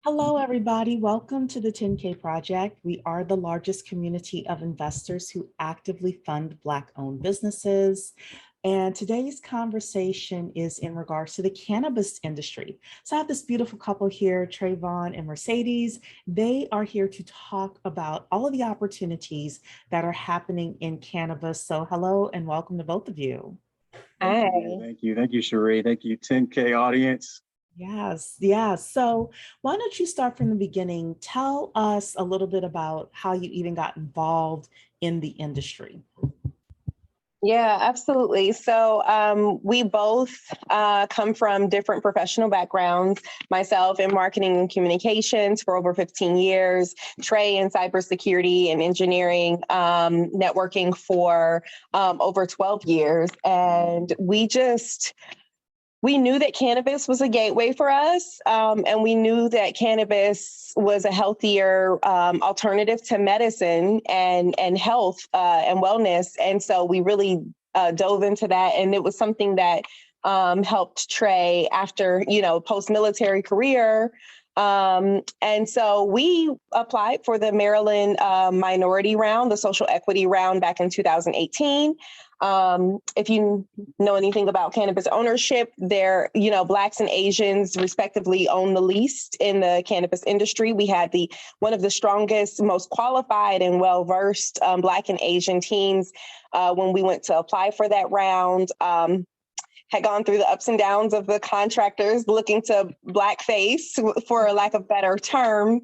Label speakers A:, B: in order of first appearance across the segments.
A: Hello, everybody. Welcome to the 10K Project. We are the largest community of investors who actively fund Black-owned businesses. And today's conversation is in regards to the cannabis industry. So I have this beautiful couple here, Tre'Von and Mercedes. They are here to talk about all of the opportunities that are happening in cannabis. So hello and welcome to both of you.
B: Hi.
C: Thank you, Sheree. Thank you, 10K audience.
A: Yes. So why don't you start from the beginning? Tell us a little bit about how you even got involved in the industry.
B: Yeah, absolutely. So we both come from different professional backgrounds. Myself in marketing and communications for over 15 years, Trey in cybersecurity and engineering, networking for over 12 years. And we knew that cannabis was a gateway for us, and we knew that cannabis was a healthier alternative to medicine and health and wellness. And so we really dove into that. And it was something that helped Trey after, post-military career. And so we applied for the Maryland minority round, the social equity round back in 2018. If you know anything about cannabis ownership, Blacks and Asians respectively own the least in the cannabis industry. We had one of the strongest, most qualified and well-versed Black and Asian teams when we went to apply for that round. Had gone through the ups and downs of the contractors looking to blackface, for lack of better term,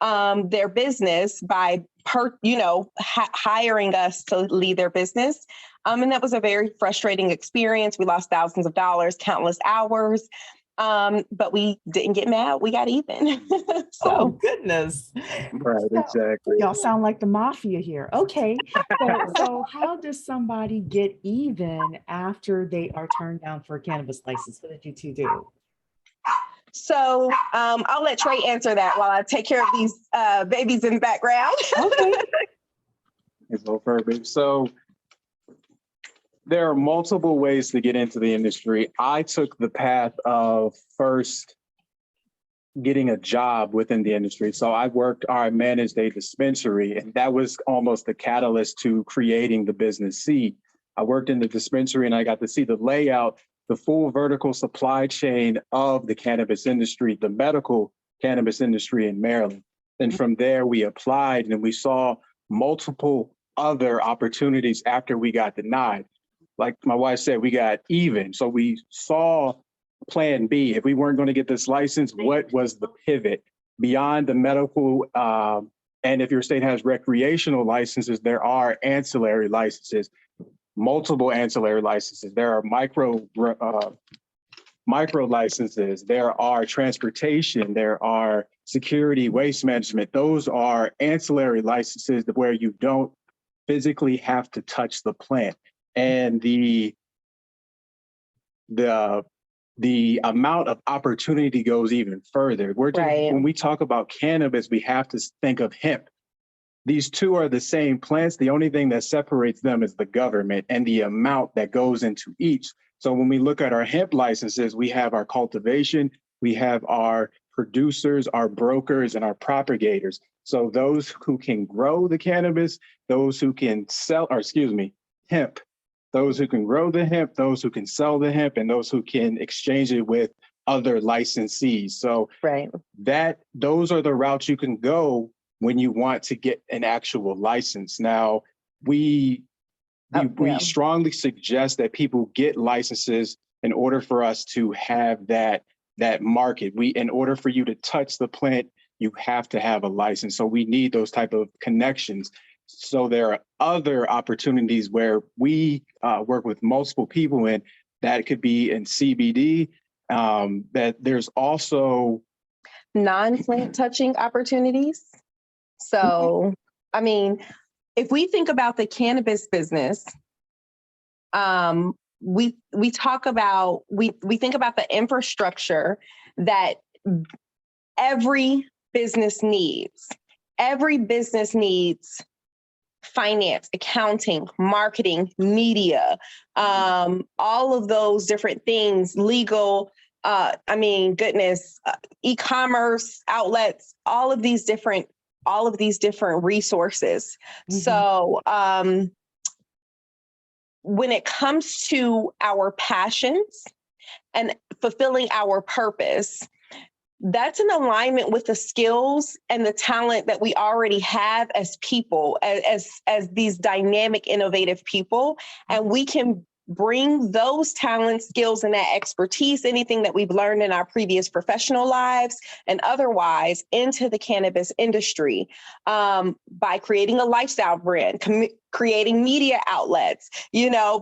B: their business by hiring us to lead their business. And that was a very frustrating experience. We lost thousands of dollars, countless hours, but we didn't get mad. We got even.
A: Oh, goodness.
C: Right, exactly.
A: Y'all sound like the mafia here. Okay. So how does somebody get even after they are turned down for a cannabis license? What did you two do?
B: So I'll let Trey answer that while I take care of these babies in the background.
A: Okay.
C: So there are multiple ways to get into the industry. I took the path of first getting a job within the industry. So I managed a dispensary, and that was almost the catalyst to creating the business seed. I worked in the dispensary and I got to see the layout, the full vertical supply chain of the cannabis industry, the medical cannabis industry in Maryland. And from there, we applied and we saw multiple other opportunities after we got denied. Like my wife said, we got even. So we saw plan B. If we weren't going to get this license, what was the pivot beyond the medical? And if your state has recreational licenses, there are ancillary licenses, multiple ancillary licenses. There are micro licenses. There are transportation. There are security, waste management. Those are ancillary licenses where you don't physically have to touch the plant. And the amount of opportunity goes even further. When we talk about cannabis, we have to think of hemp. These two are the same plants. The only thing that separates them is the government and the amount that goes into each. So when we look at our hemp licenses, we have our cultivation, we have our producers, our brokers, and our propagators. So those who can grow the cannabis, those who can hemp, those who can grow the hemp, those who can sell the hemp, and those who can exchange it with other licensees. So those are the routes you can go when you want to get an actual license. Now, we strongly suggest that people get licenses in order for us to have that market. In order for you to touch the plant, you have to have a license. So we need those type of connections. So there are other opportunities where we work with multiple people in. That could be in CBD. That there's also
B: non-plant touching opportunities. So, I mean, if we think about the cannabis business, we think about the infrastructure that every business needs. Every business needs finance, accounting, marketing, media, all of those different things, legal, goodness, e-commerce outlets, all of these different resources. Mm-hmm. So when it comes to our passions and fulfilling our purpose, that's in alignment with the skills and the talent that we already have as people, as these dynamic, innovative people. And we can bring those talents, skills, and that expertise, anything that we've learned in our previous professional lives and otherwise, into the cannabis industry by creating a lifestyle brand, creating media outlets,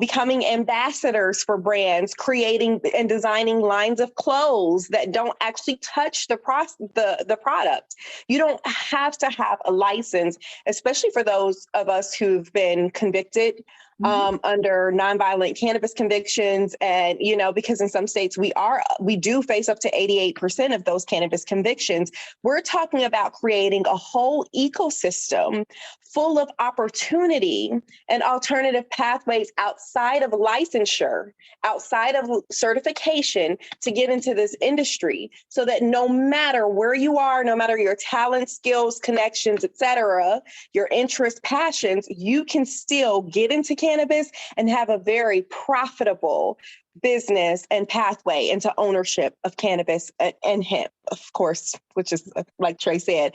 B: becoming ambassadors for brands, creating and designing lines of clothes that don't actually touch the product. You don't have to have a license, especially for those of us who've been convicted under nonviolent cannabis convictions. And, because in some states we do face up to 88% of those cannabis convictions. We're talking about creating a whole ecosystem full of opportunity and alternative pathways outside of licensure, outside of certification, to get into this industry, so that no matter where you are, no matter your talent, skills, connections, etc., your interests, passions, you can still get into cannabis and have a very profitable business and pathway into ownership of cannabis and hemp, of course, which is, like Trey said,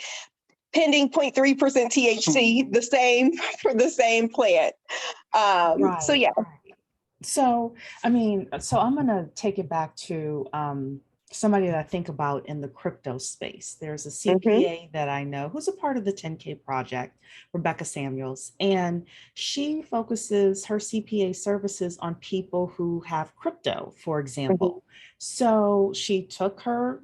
B: pending 0.3% THC, the same for the same plant.
A: Right,
B: so yeah.
A: Right. So, I'm going to take it back to somebody that I think about in the crypto space. There's a CPA that I know who's a part of the 10K project, Rebecca Samuels, and she focuses her CPA services on people who have crypto, for example. So she took her,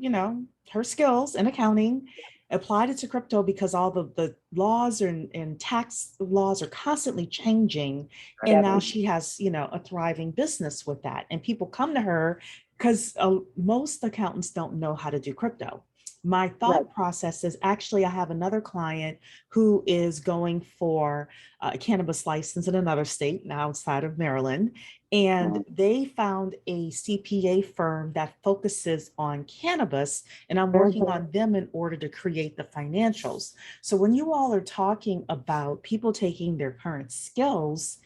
A: her skills in accounting, applied it to crypto, because all the laws and tax laws are constantly changing. And now she has, a thriving business with that. And people come to her because most accountants don't know how to do crypto. My thought process is, actually, I have another client who is going for a cannabis license in another state outside of Maryland. And they found a CPA firm that focuses on cannabis, and I'm working on them in order to create the financials. So when you all are talking about people taking their current skills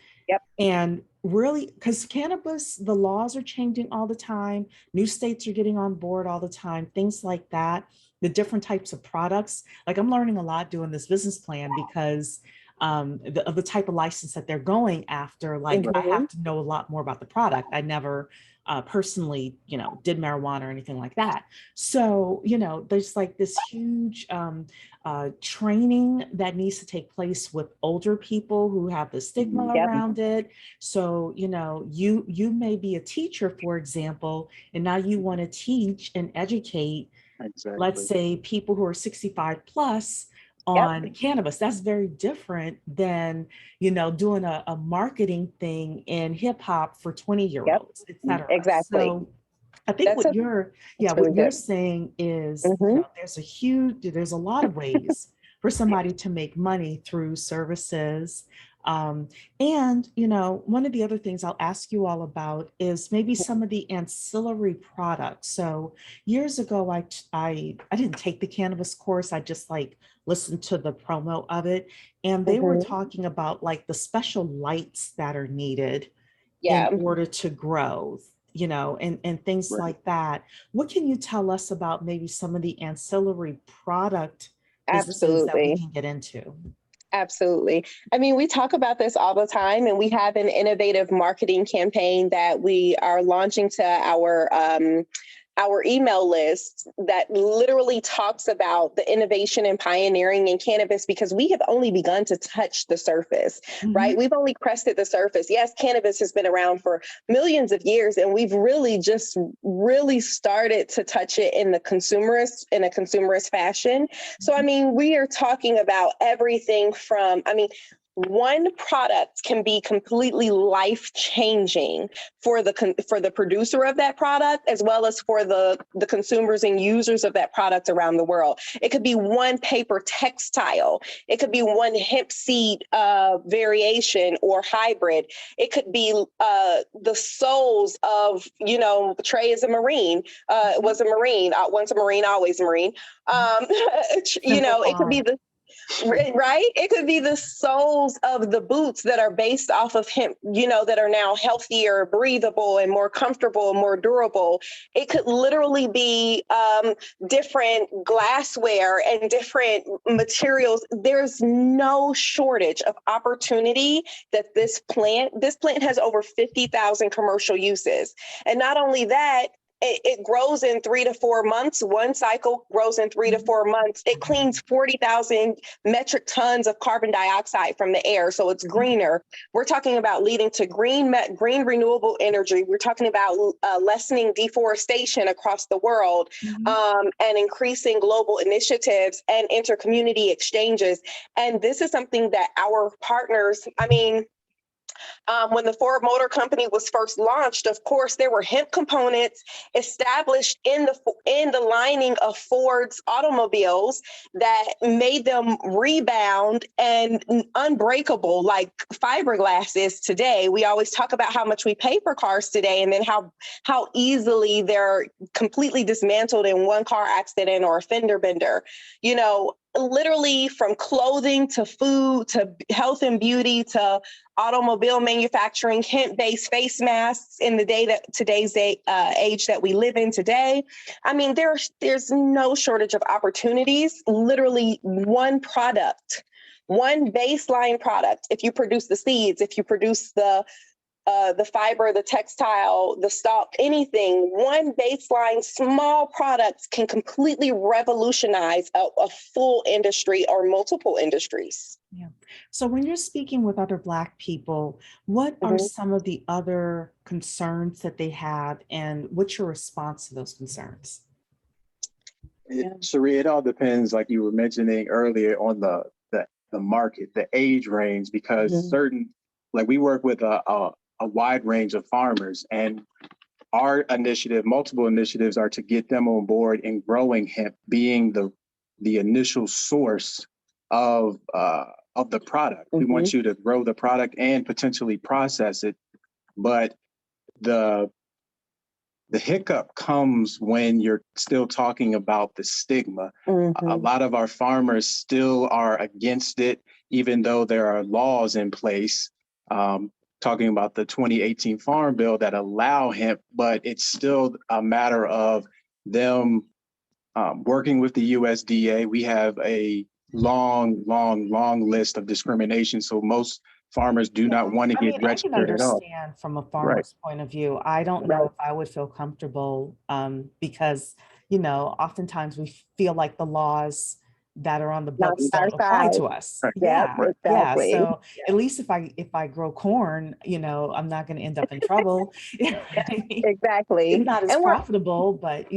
A: and really, because cannabis, the laws are changing all the time, new states are getting on board all the time, things like that, the different types of products. Like, I'm learning a lot doing this business plan because of the type of license that they're going after. Like, I have to know a lot more about the product. I never personally, did marijuana or anything like that. So, there's like this huge training that needs to take place with older people who have the stigma around it. So, you may be a teacher, for example, and now you want to teach and educate, let's say, people who are 65 plus on cannabis. That's very different than, doing a marketing thing in hip hop for 20-year-olds, et cetera.
B: Exactly.
A: So I think what you're saying is, there's a lot of ways for somebody to make money through services. And, one of the other things I'll ask you all about is maybe some of the ancillary products. So years ago, I didn't take the cannabis course. I just listened to the promo of it. And they were talking about the special lights that are needed in order to grow, and things like that. What can you tell us about maybe some of the ancillary product businesses that we can get into?
B: Absolutely. We talk about this all the time, and we have an innovative marketing campaign that we are launching to our email list that literally talks about the innovation and pioneering in cannabis, because we have only begun to touch the surface, right? We've only crested the surface. Yes, cannabis has been around for millions of years, and we've really started to touch it in a consumerist fashion. So, we are talking about everything from, one product can be completely life-changing for the producer of that product, as well as for the consumers and users of that product around the world. It could be one paper textile. It could be one hemp seed variation or hybrid. It could be the souls of, Trey is a Marine, was a Marine, once a Marine, always a Marine. It could be right? It could be the soles of the boots that are based off of hemp, that are now healthier, breathable, and more comfortable, more durable. It could literally be different glassware and different materials. There's no shortage of opportunity that this plant has over 50,000 commercial uses. And not only that, it grows in 3 to 4 months. One cycle grows in 3 to 4 months. It cleans 40,000 metric tons of carbon dioxide from the air. So it's greener. We're talking about leading to green renewable energy. We're talking about lessening deforestation across the world, and increasing global initiatives and intercommunity exchanges. And this is something that our partners, when the Ford Motor Company was first launched, of course, there were hemp components established in the lining of Ford's automobiles that made them rebound and unbreakable, like fiberglass is today. We always talk about how much we pay for cars today, and then how easily they're completely dismantled in one car accident or a fender bender. Literally from clothing to food to health and beauty to automobile manufacturing, hemp-based face masks in today's age that we live in today. There's no shortage of opportunities. Literally one product, one baseline product. If you produce the seeds, if you produce the fiber, the textile, the stalk, anything, one baseline small product can completely revolutionize a full industry or multiple industries.
A: Yeah. So when you're speaking with other Black people, what are some of the other concerns that they have, and what's your response to those concerns?
C: Sheree, it all depends, like you were mentioning earlier, on the market, the age range, because we work with a wide range of farmers, and our multiple initiatives are to get them on board in growing hemp, being the initial source of the product. We want you to grow the product and potentially process it, but the hiccup comes when you're still talking about the stigma. A lot of our farmers still are against it, even though there are laws in place. Talking about the 2018 Farm Bill that allow hemp, but it's still a matter of them working with the USDA. We have a long list of discrimination. So most farmers do not want to get registered at all.
A: I can understand from a farmer's point of view. I don't know if I would feel comfortable because, oftentimes we feel like the laws that are on the books don't apply to us.
B: Exactly.
A: So at least if I grow corn, I'm not going to end up in trouble.
B: Exactly.
A: It's not as profitable, but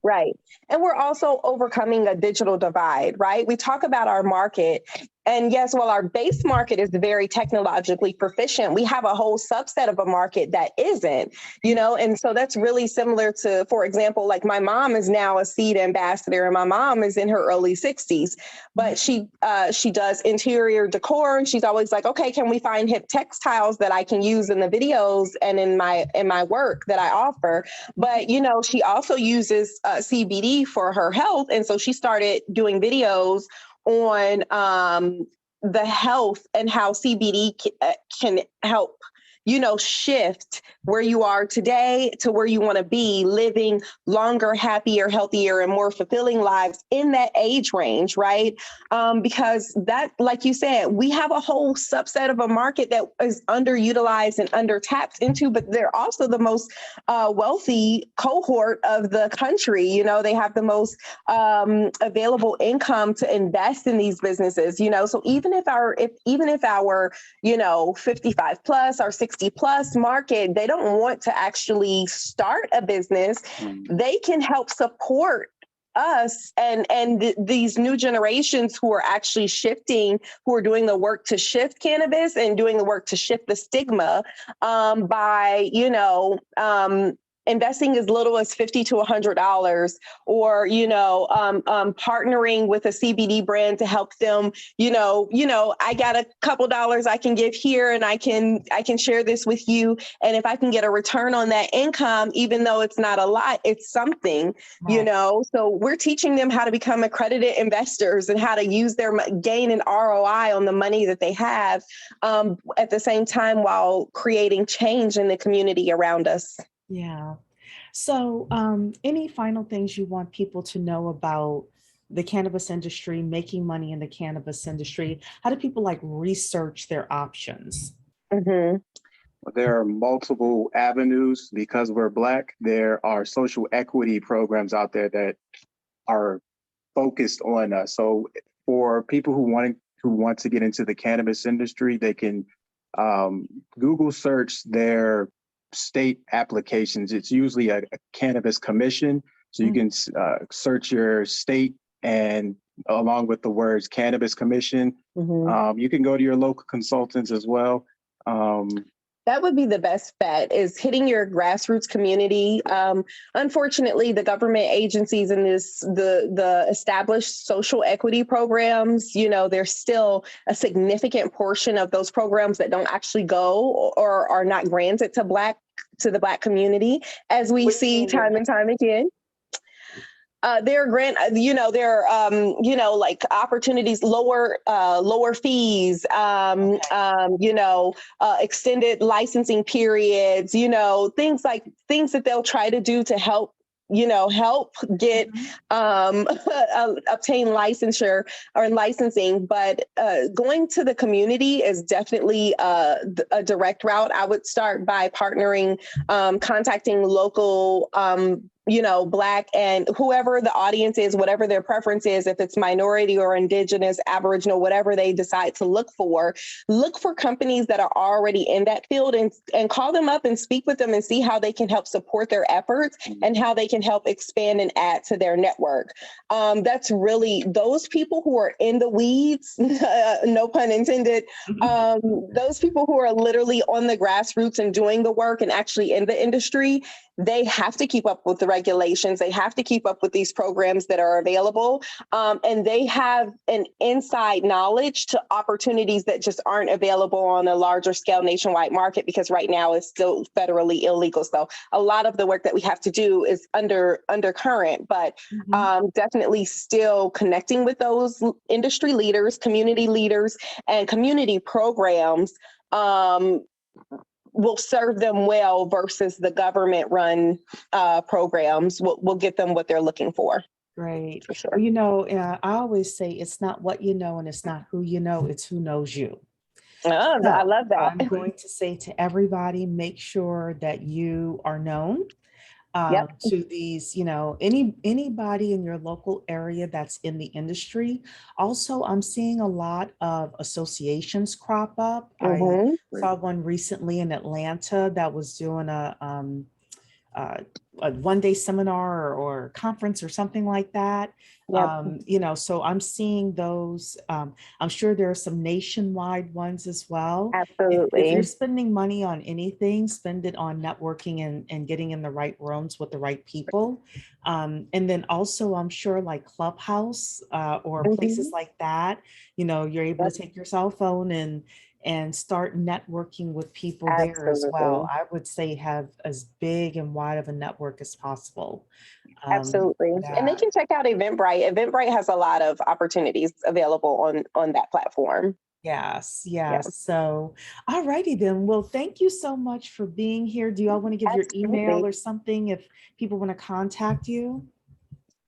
B: Right. And we're also overcoming a digital divide, right? We talk about our market. And yes, while our base market is very technologically proficient, we have a whole subset of a market that isn't, and so that's really similar to, for example, like my mom is now a seed ambassador, and my mom is in her early 60s, but she does interior decor, and she's always like, okay, can we find hip textiles that I can use in the videos and in my work that I offer? But, she also uses CBD for her health. And so she started doing videos on the health and how CBD can help, shift where you are today to where you want to be, living longer, happier, healthier, and more fulfilling lives in that age range, right? Because that, like you said, we have a whole subset of a market that is underutilized and under-tapped into, but they're also the most wealthy cohort of the country. They have the most available income to invest in these businesses, so even if our 55 plus or 60 plus market, they don't want to actually start a business. They can help support us and these new generations who are actually shifting, who are doing the work to shift cannabis and doing the work to shift the stigma by, investing as little as $50 to $100, or partnering with a CBD brand to help them. I got a couple dollars I can give here, and I can share this with you. And if I can get a return on that income, even though it's not a lot, it's something.
A: Right.
B: So we're teaching them how to become accredited investors and how to use their gain an ROI on the money that they have, at the same time while creating change in the community around us.
A: Yeah. So any final things you want people to know about the cannabis industry, making money in the cannabis industry? How do people research their options?
B: Mm-hmm.
C: There are multiple avenues. Because we're Black, there are social equity programs out there that are focused on us. So for people who want to get into the cannabis industry, they can Google search their state applications. It's usually a cannabis commission. So you can search your state, and along with the words cannabis commission, you can go to your local consultants as well.
B: That would be the best bet, is hitting your grassroots community. Unfortunately, the government agencies and the established social equity programs, there's still a significant portion of those programs that don't actually go or are not granted to the Black community, as we see time and time again. There are opportunities, lower fees, extended licensing periods, things that they'll try to do to help get obtain licensure or licensing. But going to the community is definitely a direct route. I would start by partnering, contacting local Black and whoever the audience is, whatever their preference is, if it's minority or indigenous, Aboriginal, whatever they decide to look for companies that are already in that field and call them up and speak with them and see how they can help support their efforts and how they can help expand and add to their network. That's really those people who are in the weeds, no pun intended, those people who are literally on the grassroots and doing the work and actually in the industry. They have to keep up with the regulations. They have to keep up with these programs that are available. And they have an inside knowledge to opportunities that just aren't available on a larger scale nationwide market, because right now it's still federally illegal. So a lot of the work that we have to do is undercurrent, but definitely still connecting with those industry leaders, community leaders, and community programs will serve them well versus the government-run programs. Will get them what they're looking for.
A: Great.
B: For sure.
A: Well, I always say it's not what you know and it's not who you know, it's who knows you.
B: Oh,
A: So
B: I love that.
A: I'm going to say to everybody, make sure that you are known. To these, anybody in your local area that's in the industry. Also, I'm seeing a lot of associations crop up. I saw one recently in Atlanta that was doing a one-day seminar or conference or something like that. So I'm seeing those. I'm sure there are some nationwide ones as well.
B: Absolutely.
A: If you're spending money on anything, spend it on networking and getting in the right rooms with the right people. And then also, I'm sure like Clubhouse or places like that, you're able to take your cell phone and start networking with people there as well. I would say have as big and wide of a network as possible.
B: Absolutely. And they can check out Eventbrite. Eventbrite has a lot of opportunities available on that platform.
A: Yes. So, all righty then. Well, thank you so much for being here. Do you all want to give your email or something if people want to contact you?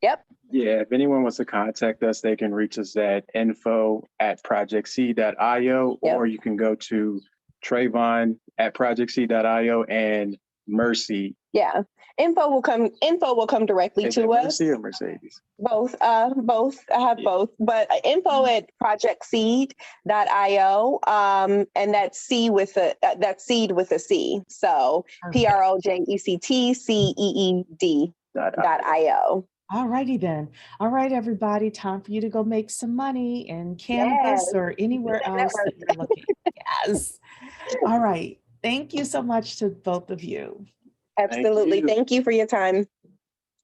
B: Yep.
C: Yeah, if anyone wants to contact us, they can reach us at info@projectc.io, or you can go to Tre'Von at projectc.io and Mercy.
B: Yeah. Info will come directly to us.
C: Mercy or Mercedes?
B: Both. Both. I have both. But info at projectseed.io. And that's seed with a C. So PROJECTCEED.io.
A: All righty then. All right, everybody, time for you to go make some money in cannabis
B: Yes.
A: or anywhere else that you're looking. Yes. All right. Thank you so much to both of you.
B: Absolutely. Thank you for your time.